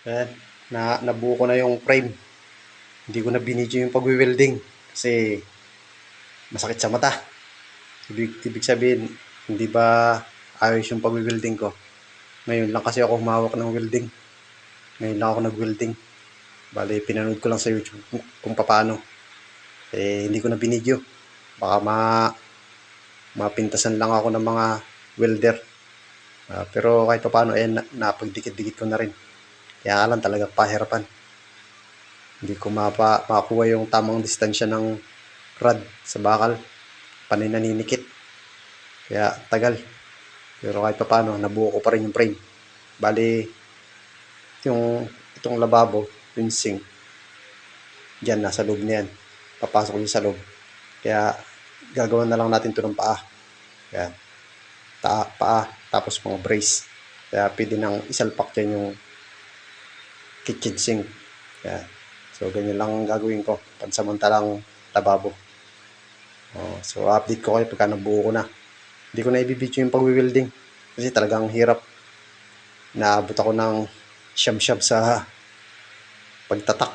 Ayan, nabuo ko na yung frame. Hindi ko na binidyo yung pag-welding kasi masakit sa mata. Ibig sabihin, hindi ba ayos yung pag-welding ko. Ngayon lang kasi ako humawak ng welding. Ngayon lang ako nag-welding. Bale, pinanood ko lang sa YouTube kung paano. Hindi ko na binidyo. Baka mapintasan lang ako ng mga welder. Pero kahit paano, napagdikit-dikit ko na rin. Kaya lang talaga pahirapan. Hindi ko makuha yung tamang distansya ng rod sa bakal. Panay naninikit. Kaya tagal. Pero kahit paano, nabuo ko pa rin yung frame. Bali, itong lababo, yung sink, dyan, nasa loob na yan. Papasok yun sa loob. Kaya, gagawa na lang natin ito ng paa. Yan. Paa, tapos mga brace. Kaya pwede nang isalpak dyan yung kitchen sink. Yan. So, ganyan lang ang gagawin ko. Pansamantalang lababo. So, update ko kayo pagka nabuo ko na. Hindi ko na ibibidyo yung pag-welding. Kasi talagang hirap. Naabot ako ng siyam-siyam sa pagtatak.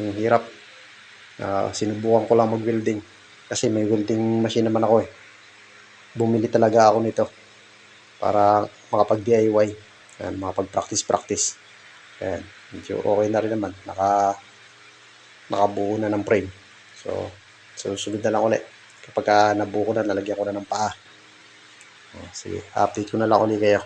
Yung hirap. Sinubukan ko lang mag-welding. Kasi may welding machine naman ako eh. Bumili talaga ako nito para makapag-DIY. Ayan, makapag-practice. Ayan, medyo okay na rin naman. Nakabuo na ng frame. So, susunod na lang ulit. Kapag nabuo ko na, nalagyan ko na ng paa. Sige, update ko na lang ulit kayo.